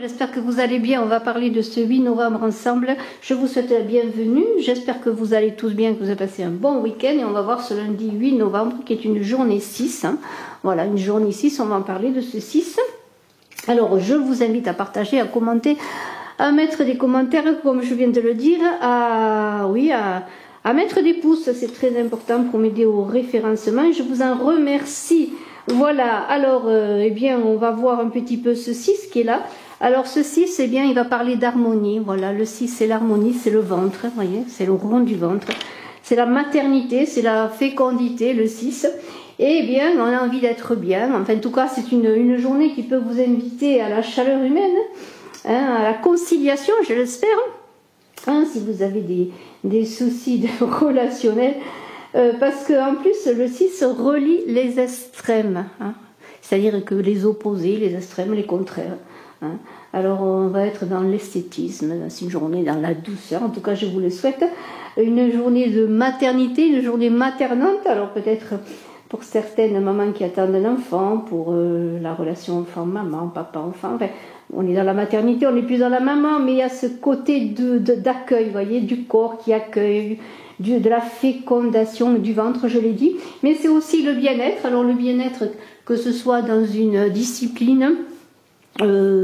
J'espère que vous allez bien. On va parler de ce 8 novembre ensemble. Je vous souhaite la bienvenue. J'espère que vous allez tous bien, que vous avez passé un bon week-end. Et on va voir ce lundi 8 novembre qui est une journée 6. Voilà, une journée 6. On va en parler de ce 6. Alors, je vous invite à partager, à commenter, à mettre des commentaires, comme je viens de le dire, à mettre des pouces. C'est très important pour m'aider au référencement. Je vous en remercie. Voilà, alors, eh bien, on va voir un petit peu ce 6 qui est là. Alors, ce 6, eh bien, il va parler d'harmonie. Voilà, le 6, c'est l'harmonie, c'est le ventre, vous voyez, c'est le rond du ventre. C'est la maternité, c'est la fécondité, le 6. Et eh bien, on a envie d'être bien. Enfin, en tout cas, c'est une journée qui peut vous inviter à la chaleur humaine, à la conciliation, je l'espère. Si vous avez des soucis relationnels. Parce qu'en plus, le 6 relie les extrêmes. C'est-à-dire que les opposés, les extrêmes, les contraires. Alors, on va être dans l'esthétisme, dans une journée dans la douceur. En tout cas, je vous le souhaite. Une journée de maternité, une journée maternante. Alors, peut-être pour certaines mamans qui attendent un enfant, pour la relation enfant-maman, papa-enfant. Enfin, on est dans la maternité, on n'est plus dans la maman, mais il y a ce côté d'accueil, vous voyez, du corps qui accueille, de la fécondation du ventre, je l'ai dit. Mais c'est aussi le bien-être. Alors, le bien-être, que ce soit dans une discipline,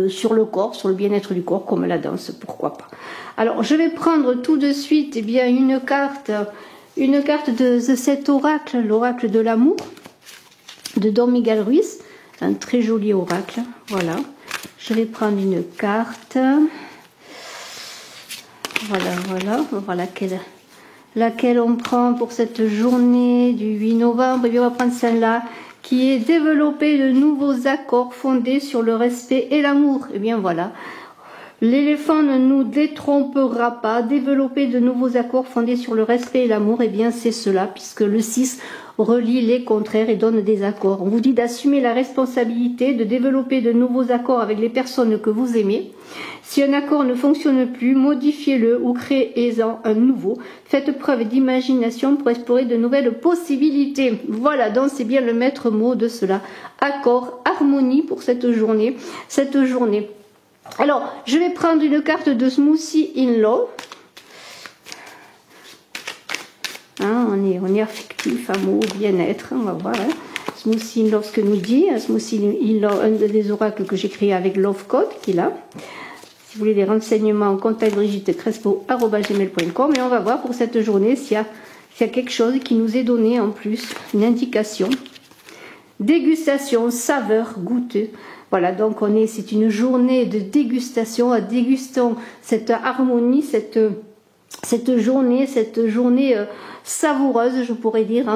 sur le corps, sur le bien-être du corps, comme la danse, pourquoi pas. Alors, je vais prendre tout de suite une carte de cet oracle, l'oracle de l'amour, de Don Miguel Ruiz, un très joli oracle, voilà. Je vais prendre une carte, voilà laquelle on prend pour cette journée du 8 novembre, et bien on va prendre celle-là, qui est développer de nouveaux accords fondés sur le respect et l'amour. Et bien voilà, l'éléphant ne nous détrompera pas. Développer de nouveaux accords fondés sur le respect et l'amour, et bien c'est cela, puisque le 6 relie les contraires et donne des accords. On vous dit d'assumer la responsabilité de développer de nouveaux accords avec les personnes que vous aimez. Si un accord ne fonctionne plus, modifiez-le ou créez-en un nouveau. Faites preuve d'imagination pour explorer de nouvelles possibilités. Voilà, donc c'est bien le maître mot de cela. Accord, harmonie pour cette journée. Alors, je vais prendre une carte de Smoothie in Love. On est affectif, amour, bien-être, on va voir. Smoothie in Love, ce que nous dit. Smoothie in Love, un des oracles que j'ai créé avec Love Code, qui est là. Si vous voulez des renseignements, contact brigitte.crespo@gmail.com. Et on va voir pour cette journée s'il y a quelque chose qui nous est donné en plus, une indication. Dégustation, saveur, goûter. Voilà, donc c'est une journée de dégustation, dégustons cette harmonie, cette journée savoureuse, je pourrais dire,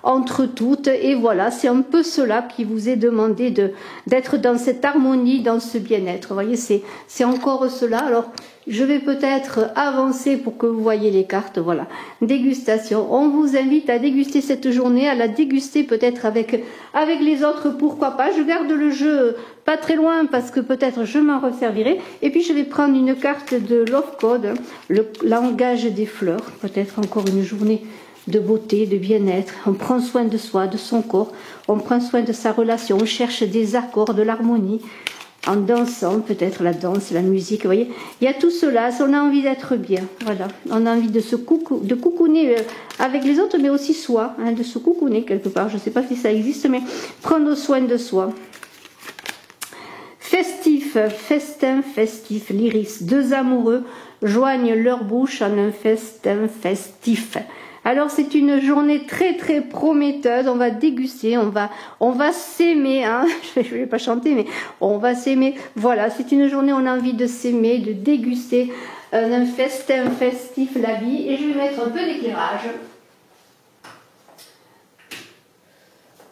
entre toutes. Et voilà, c'est un peu cela qui vous est demandé d'être dans cette harmonie, dans ce bien-être. Vous voyez, c'est encore cela. Alors, je vais peut-être avancer pour que vous voyez les cartes. Voilà, dégustation. On vous invite à déguster cette journée, à la déguster peut-être avec les autres, pourquoi pas. Je garde le jeu pas très loin parce que peut-être je m'en resservirai. Et puis je vais prendre une carte de Love Code, le langage des fleurs. Peut-être encore une journée de beauté, de bien-être. On prend soin de soi, de son corps. On prend soin de sa relation. On cherche des accords, de l'harmonie. En dansant, peut-être la danse, la musique, vous voyez. Il y a tout cela, on a envie d'être bien, voilà. On a envie de coucouner avec les autres, mais aussi soi, de se coucouner quelque part. Je ne sais pas si ça existe, mais prendre soin de soi. Festif, festin, festif, l'iris. Deux amoureux joignent leurs bouches en un festin festif. Alors c'est une journée très très prometteuse, on va déguster, on va s'aimer, je vais pas chanter mais on va s'aimer. Voilà, c'est une journée où on a envie de s'aimer, de déguster un festin festif la vie. Et je vais mettre un peu d'éclairage.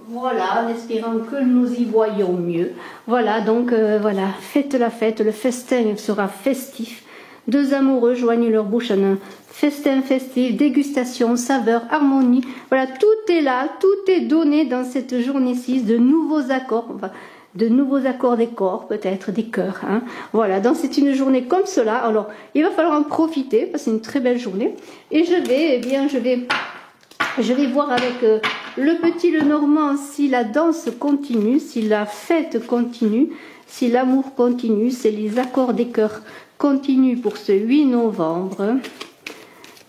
Voilà, en espérant que nous y voyons mieux. Voilà, donc voilà, faites la fête, le festin sera festif. Deux amoureux joignent leurs bouches en un festin festif, dégustation, saveur, harmonie. Voilà, tout est là, tout est donné dans cette journée 6, de nouveaux accords, des corps, peut-être des cœurs. Voilà, donc c'est une journée comme cela. Alors, il va falloir en profiter, parce que c'est une très belle journée. Et je vais voir avec le petit Lenormand si la danse continue, si la fête continue. si l'amour continue, c'est les accords des cœurs continuent pour ce 8 novembre.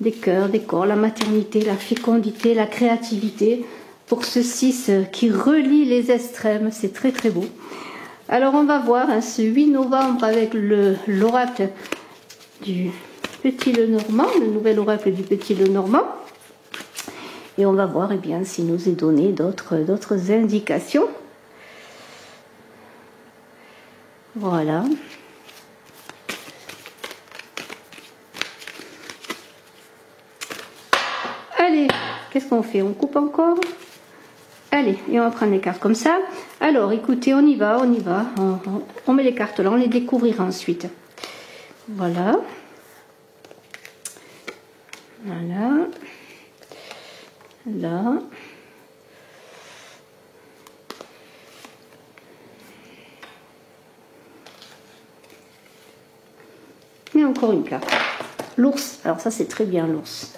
Des cœurs, des corps, la maternité, la fécondité, la créativité, pour ce 6 qui relie les extrêmes, c'est très très beau. Alors on va voir hein, ce 8 novembre avec l'oracle du Petit Lenormand, le nouvel oracle du Petit Lenormand. Et on va voir eh bien, s'il nous est donné d'autres indications. Voilà. Allez, qu'est-ce qu'on fait? On coupe encore? Allez, et on va prendre les cartes comme ça. Alors, écoutez, on y va, on y va. On met les cartes là, on les découvrira ensuite. Voilà. Voilà. Là. Et encore une carte. L'ours. Alors ça, c'est très bien, l'ours.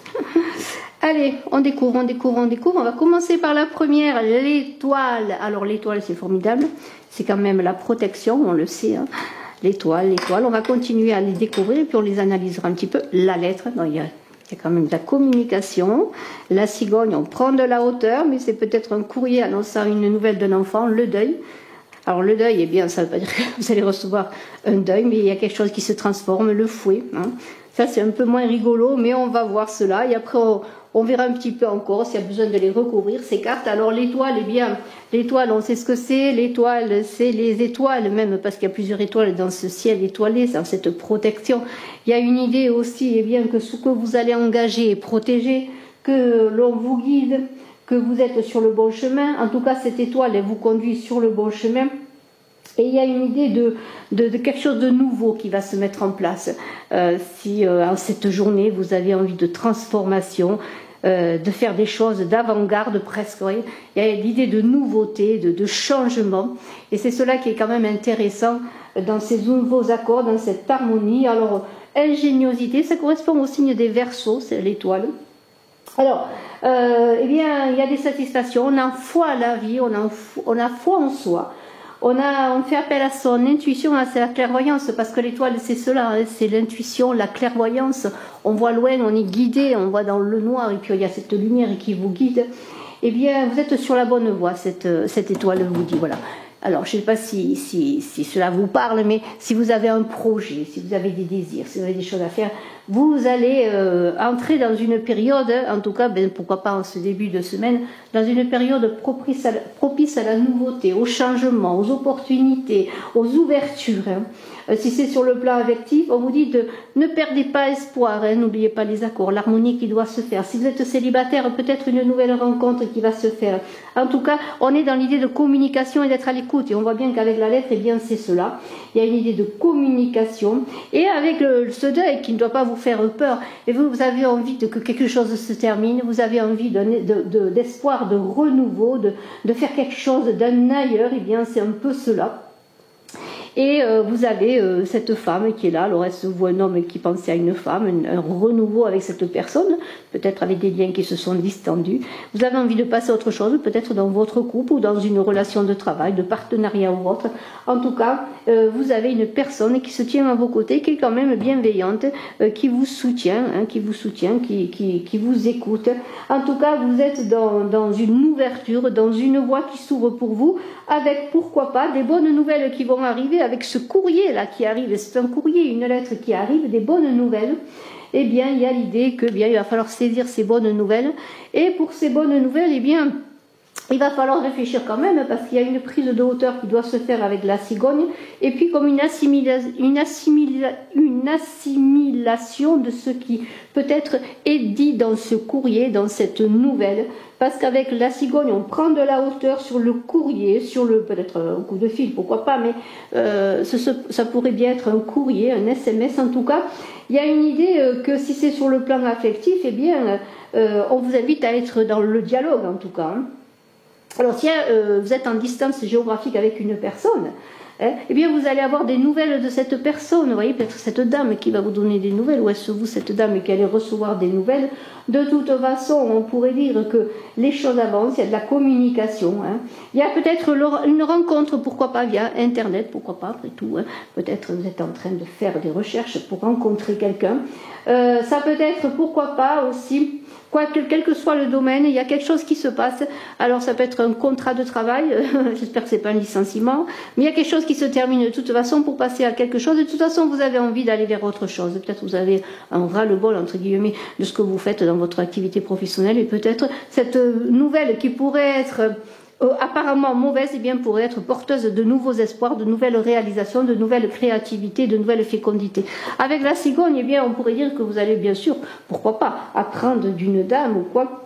Allez, on découvre, on découvre, on découvre. On va commencer par la première, l'étoile. Alors l'étoile, c'est formidable. C'est quand même la protection, on le sait. Hein. L'étoile, l'étoile. On va continuer à les découvrir et puis on les analysera un petit peu. La lettre, non, il y a quand même de la communication. La cigogne, on prend de la hauteur, mais c'est peut-être un courrier annonçant une nouvelle d'un enfant, le deuil. Alors le deuil, eh bien, ça ne veut pas dire que vous allez recevoir un deuil, mais il y a quelque chose qui se transforme, le fouet. Hein. Ça, c'est un peu moins rigolo, mais on va voir cela. Et après, on verra un petit peu encore s'il y a besoin de les recouvrir, ces cartes. Alors l'étoile, eh bien, l'étoile, on sait ce que c'est. L'étoile, c'est les étoiles, même parce qu'il y a plusieurs étoiles dans ce ciel étoilé, dans cette protection. Il y a une idée aussi, eh bien, que ce que vous allez engager est protégé, que l'on vous guide, que vous êtes sur le bon chemin. En tout cas, cette étoile, elle vous conduit sur le bon chemin. Et il y a une idée de quelque chose de nouveau qui va se mettre en place. Si en cette journée, vous avez envie de transformation, de faire des choses d'avant-garde presque, oui. Il y a l'idée de nouveauté, de changement. Et c'est cela qui est quand même intéressant dans ces nouveaux accords, dans cette harmonie. Alors, ingéniosité, ça correspond au signe des Verseaux, c'est l'étoile. Alors, eh bien, il y a des satisfactions, on a foi à la vie, on a foi en soi. On fait appel à son intuition, à sa clairvoyance, parce que l'étoile, c'est cela, hein, c'est l'intuition, la clairvoyance. On voit loin, on est guidé, on voit dans le noir, et puis il y a cette lumière qui vous guide. Eh bien, vous êtes sur la bonne voie, cette étoile vous dit, voilà. Alors, je ne sais pas si cela vous parle, mais si vous avez un projet, si vous avez des désirs, si vous avez des choses à faire, vous allez entrer dans une période, en tout cas, ben, pourquoi pas en ce début de semaine, dans une période propice à la nouveauté, au changement, aux opportunités, aux ouvertures. Hein. Si c'est sur le plan affectif, on vous dit de ne perdez pas espoir, hein, n'oubliez pas les accords, l'harmonie qui doit se faire. Si vous êtes célibataire, peut-être une nouvelle rencontre qui va se faire. En tout cas, on est dans l'idée de communication et d'être à l'écoute. Et on voit bien qu'avec la lettre, eh bien, c'est cela. Il y a une idée de communication. Et avec ce deuil qui ne doit pas vous faire peur, et vous avez envie que quelque chose se termine, vous avez envie d'espoir, de renouveau, de faire quelque chose d'un ailleurs, eh bien, c'est un peu cela. Et vous avez cette femme qui est là, alors est-ce vous un homme qui pensait à une femme, un renouveau avec cette personne, peut-être avec des liens qui se sont distendus. Vous avez envie de passer à autre chose, peut-être dans votre couple ou dans une relation de travail, de partenariat ou autre. En tout cas, vous avez une personne qui se tient à vos côtés, qui est quand même bienveillante, qui vous soutient, hein, qui vous écoute. En tout cas, vous êtes dans une ouverture, dans une voie qui s'ouvre pour vous, avec pourquoi pas des bonnes nouvelles qui vont arriver, avec ce courrier là qui arrive, c'est un courrier, une lettre qui arrive, des bonnes nouvelles. Eh bien, il y a l'idée que bien il va falloir saisir ces bonnes nouvelles. Et pour ces bonnes nouvelles, eh bien, il va falloir réfléchir quand même, parce qu'il y a une prise de hauteur qui doit se faire avec la cigogne, et puis comme une assimilation de ce qui peut-être est dit dans ce courrier, dans cette nouvelle, parce qu'avec la cigogne, on prend de la hauteur sur le courrier, sur peut-être un coup de fil, pourquoi pas, mais ça pourrait bien être un courrier, un SMS en tout cas. Il y a une idée que si c'est sur le plan affectif, eh bien, on vous invite à être dans le dialogue en tout cas. Hein. Alors si vous êtes en distance géographique avec une personne, eh bien vous allez avoir des nouvelles de cette personne, vous voyez, peut-être cette dame qui va vous donner des nouvelles, ou est-ce vous cette dame qui allait recevoir des nouvelles. De toute façon, on pourrait dire que les choses avancent, il y a de la communication, il y a peut-être une rencontre, pourquoi pas via Internet, pourquoi pas après tout, peut-être vous êtes en train de faire des recherches pour rencontrer quelqu'un, ça peut être pourquoi pas aussi, quel que soit le domaine, il y a quelque chose qui se passe. Alors ça peut être un contrat de travail, j'espère que c'est pas un licenciement, mais il y a quelque chose qui se termine de toute façon pour passer à quelque chose. De toute façon, vous avez envie d'aller vers autre chose. Peut-être vous avez un ras-le-bol entre guillemets de ce que vous faites dans votre activité professionnelle, et peut-être cette nouvelle qui pourrait être apparemment mauvaise, eh bien pourrait être porteuse de nouveaux espoirs, de nouvelles réalisations, de nouvelles créativités, de nouvelles fécondités. Avec la cigogne, eh bien on pourrait dire que vous allez bien sûr, pourquoi pas, apprendre d'une dame ou quoi,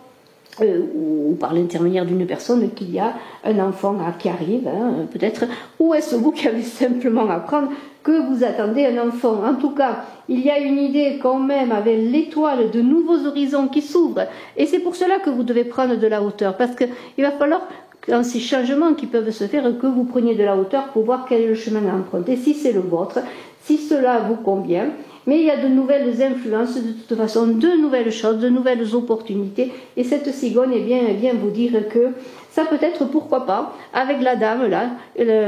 ou par l'intermédiaire d'une personne qu'il y a un enfant qui arrive, peut-être, ou est-ce vous qui avez simplement à apprendre que vous attendez un enfant. En tout cas, il y a une idée quand même avec l'étoile de nouveaux horizons qui s'ouvrent, et c'est pour cela que vous devez prendre de la hauteur, parce qu'il va falloir, dans ces changements qui peuvent se faire, que vous preniez de la hauteur pour voir quel est le chemin à emprunter, si c'est le vôtre, si cela vous convient. Mais il y a de nouvelles influences, de toute façon, de nouvelles choses, de nouvelles opportunités. Et cette cigogne, eh bien, elle vient vous dire que ça peut être, pourquoi pas, avec la dame, là,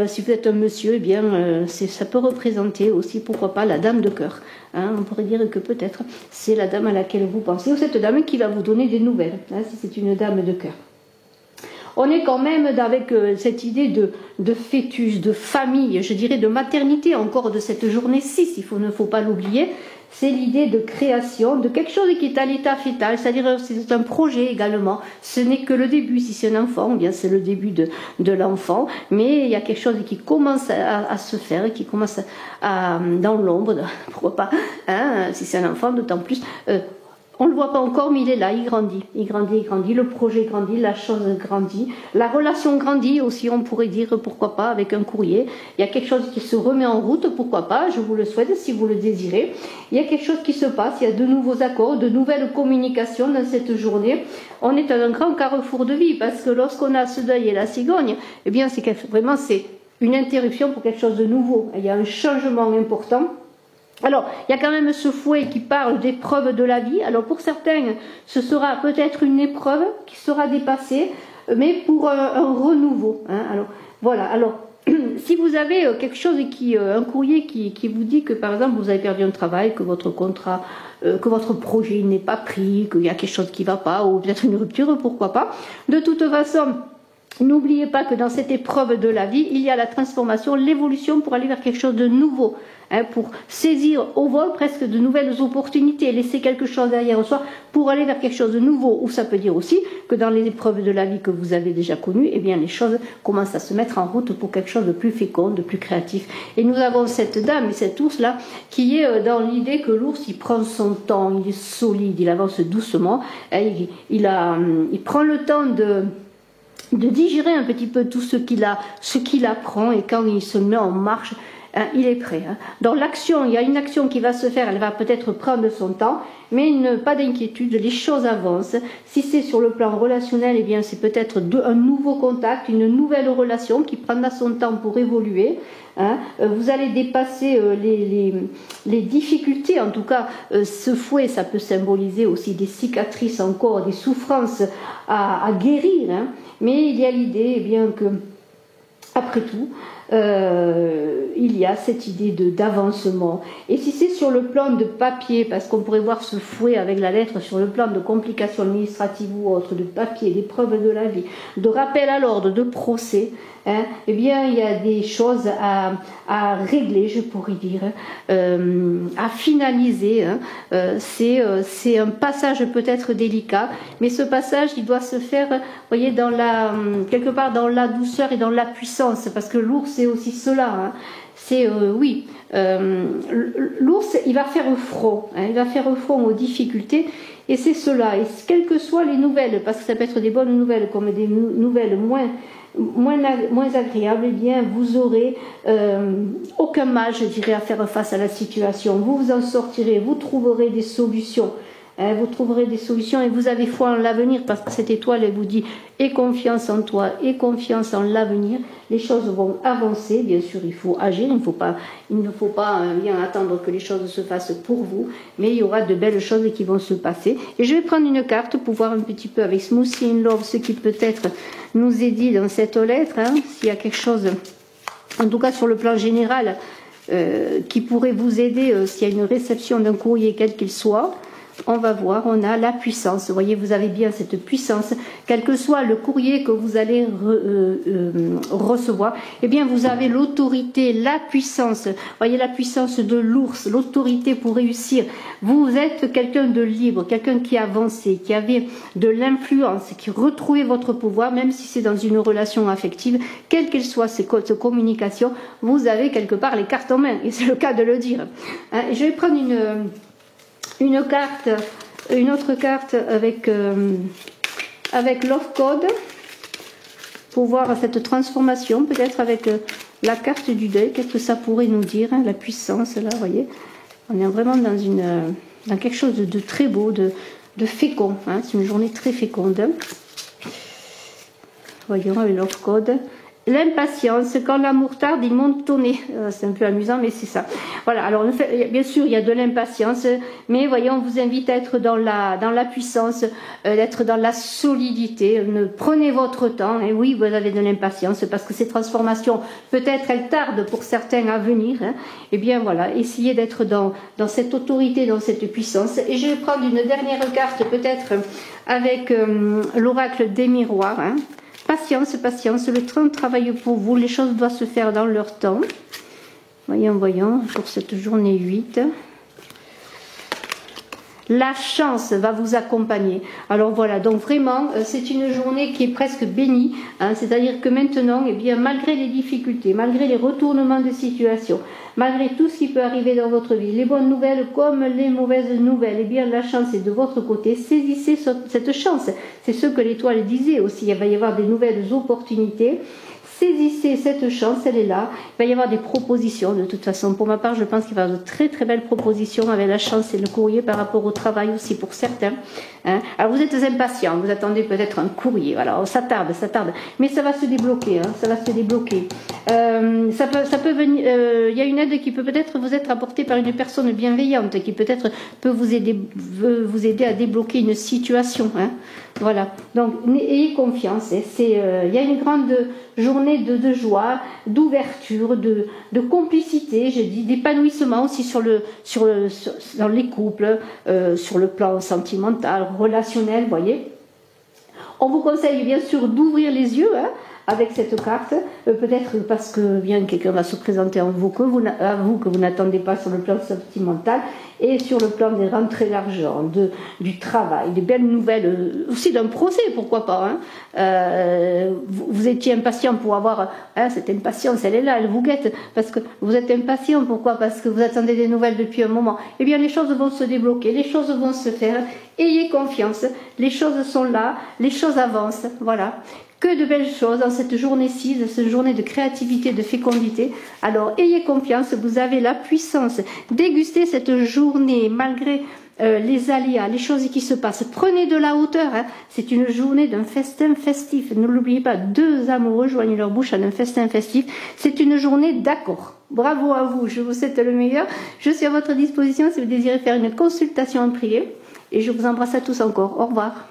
si vous êtes un monsieur, eh bien, ça peut représenter aussi, pourquoi pas, la dame de cœur. On pourrait dire que peut-être c'est la dame à laquelle vous pensez, ou cette dame qui va vous donner des nouvelles, si c'est une dame de cœur. On est quand même avec cette idée de fœtus, de famille, je dirais de maternité encore de cette journée 6, il ne faut pas l'oublier. C'est l'idée de création, de quelque chose qui est à l'état fœtal, c'est-à-dire c'est un projet également. Ce n'est que le début, si c'est un enfant, eh bien c'est le début de l'enfant, mais il y a quelque chose qui commence à se faire, qui commence dans l'ombre, pourquoi pas, si c'est un enfant, d'autant plus. On ne le voit pas encore, mais il est là, il grandit, le projet grandit, la chose grandit, la relation grandit aussi, on pourrait dire, pourquoi pas, avec un courrier. Il y a quelque chose qui se remet en route, pourquoi pas, je vous le souhaite si vous le désirez. Il y a quelque chose qui se passe, il y a de nouveaux accords, de nouvelles communications dans cette journée. On est à un grand carrefour de vie, parce que lorsqu'on a ce deuil et la cigogne, eh bien c'est vraiment une interruption pour quelque chose de nouveau. Il y a un changement important. Alors, il y a quand même ce fouet qui parle d'épreuves de la vie. Alors, pour certains, ce sera peut-être une épreuve qui sera dépassée, mais pour un renouveau. Alors, voilà. Alors, si vous avez quelque chose un courrier qui vous dit que, par exemple, vous avez perdu un travail, que votre contrat, que votre projet n'est pas pris, qu'il y a quelque chose qui ne va pas, ou peut-être une rupture, pourquoi pas. De toute façon, n'oubliez pas que dans cette épreuve de la vie, il y a la transformation, l'évolution pour aller vers quelque chose de nouveau. Pour saisir au vol presque de nouvelles opportunités, laisser quelque chose derrière soi pour aller vers quelque chose de nouveau. Ou ça peut dire aussi que dans les épreuves de la vie que vous avez déjà connues, eh bien les choses commencent à se mettre en route pour quelque chose de plus fécond, de plus créatif. Et nous avons cette dame et cet ours-là qui est dans l'idée que l'ours, il prend son temps, il est solide, il avance doucement, il prend le temps de digérer un petit peu tout ce qu'il apprend, et quand il se met en marche, il est prêt. Dans l'action, il y a une action qui va se faire, elle va peut-être prendre son temps, mais pas d'inquiétude, les choses avancent. Si c'est sur le plan relationnel, eh bien c'est peut-être un nouveau contact, une nouvelle relation qui prendra son temps pour évoluer. Vous allez dépasser les difficultés, en tout cas ce fouet, ça peut symboliser aussi des cicatrices encore, des souffrances à guérir, mais il y a l'idée eh bien que, après tout, il y a cette idée d'avancement. Et si c'est sur le plan de papier, parce qu'on pourrait voir ce fouet avec la lettre sur le plan de complications administratives ou autres, de papier, d'épreuves de la vie, de rappel à l'ordre, de procès, eh bien il y a des choses à régler, je pourrais dire, à finaliser. C'est un passage peut-être délicat, mais ce passage il doit se faire, voyez, quelque part dans la douceur et dans la puissance, parce que l'ours c'est aussi cela. C'est l'ours il va faire front, il va faire front aux difficultés, et c'est cela. Et quelles que soient les nouvelles, parce que ça peut être des bonnes nouvelles comme des nouvelles moins agréables, eh bien vous aurez aucun mal, je dirais, à faire face à la situation. Vous vous en sortirez, vous trouverez des solutions. Vous trouverez des solutions et vous avez foi en l'avenir parce que cette étoile, elle vous dit aie confiance en toi, aie confiance en l'avenir. Les choses vont avancer. Bien sûr, il faut agir. Il ne faut pas bien attendre que les choses se fassent pour vous. Mais il y aura de belles choses qui vont se passer. Et je vais prendre une carte pour voir un petit peu avec Smoothie in Love ce qui peut-être nous est dit dans cette lettre. S'il y a quelque chose, en tout cas sur le plan général, qui pourrait vous aider s'il y a une réception d'un courrier quel qu'il soit. On va voir, on a la puissance. Vous voyez, vous avez bien cette puissance. Quel que soit le courrier que vous allez recevoir, eh bien, vous avez l'autorité, la puissance. Vous voyez, la puissance de l'ours, l'autorité pour réussir. Vous êtes quelqu'un de libre, quelqu'un qui a avancé, qui avait de l'influence, qui retrouvait votre pouvoir, même si c'est dans une relation affective, quelle qu'elle soit cette communication, vous avez quelque part les cartes en main. Et c'est le cas de le dire. Je vais prendre une autre carte avec Love Code pour voir cette transformation, peut-être avec la carte du deuil, qu'est-ce que ça pourrait nous dire, la puissance, là, vous voyez, on est vraiment dans quelque chose de très beau, de fécond, c'est une journée très féconde. Voyons avec Love Code. L'impatience, quand l'amour tarde, il monte au nez. C'est un peu amusant, mais c'est ça. Voilà, alors bien sûr, il y a de l'impatience, mais voyons, on vous invite à être dans la puissance, d'être dans la solidité. Prenez votre temps, et oui, vous avez de l'impatience, parce que ces transformations, peut-être elles tardent pour certains à venir. Eh bien voilà, essayez d'être dans cette autorité, dans cette puissance. Et je vais prendre une dernière carte, peut-être avec l'oracle des miroirs. Patience, patience, le train travaille pour vous, les choses doivent se faire dans leur temps. Voyons, pour cette journée 8. La chance va vous accompagner. Alors voilà, donc vraiment, c'est une journée qui est presque bénie. C'est-à-dire que maintenant, eh bien, malgré les difficultés, malgré les retournements de situation, malgré tout ce qui peut arriver dans votre vie, les bonnes nouvelles comme les mauvaises nouvelles, eh bien, la chance est de votre côté. Saisissez cette chance. C'est ce que l'étoile disait aussi. Il va y avoir des nouvelles opportunités. Saisissez cette chance, elle est là. Il va y avoir des propositions. De toute façon, pour ma part, je pense qu'il va y avoir de très très belles propositions avec la chance et le courrier par rapport au travail aussi pour certains. Alors vous êtes impatients, vous attendez peut-être un courrier. Alors ça tarde, mais ça va se débloquer. Ça va se débloquer. Ça peut venir. Il y a une aide qui peut peut-être vous être apportée par une personne bienveillante qui peut-être peut vous aider à débloquer une situation. Voilà. Donc ayez confiance. Il y a une grande journée de joie, d'ouverture, de complicité, je dis, d'épanouissement aussi dans les couples, sur le plan sentimental, relationnel, vous voyez. On vous conseille bien sûr d'ouvrir les yeux avec cette carte, peut-être parce que bien quelqu'un va se présenter à vous que vous n'attendez pas sur le plan sentimental et sur le plan des rentrées d'argent, du travail, des belles nouvelles, aussi d'un procès, pourquoi pas. Vous étiez impatient pour avoir cette impatience, elle est là, elle vous guette, parce que vous êtes impatient, pourquoi? Parce que vous attendez des nouvelles depuis un moment. Eh bien les choses vont se débloquer, les choses vont se faire, ayez confiance, les choses sont là, les choses avancent, voilà. Que de belles choses dans cette journée-ci, cette journée de créativité, de fécondité. Alors, ayez confiance, vous avez la puissance. Dégustez cette journée malgré les aléas, les choses qui se passent. Prenez de la hauteur. C'est une journée d'un festin festif. Ne l'oubliez pas, deux amoureux joignent leur bouche à un festin festif. C'est une journée d'accord. Bravo à vous, je vous souhaite le meilleur. Je suis à votre disposition si vous désirez faire une consultation en privé. Et je vous embrasse à tous encore. Au revoir.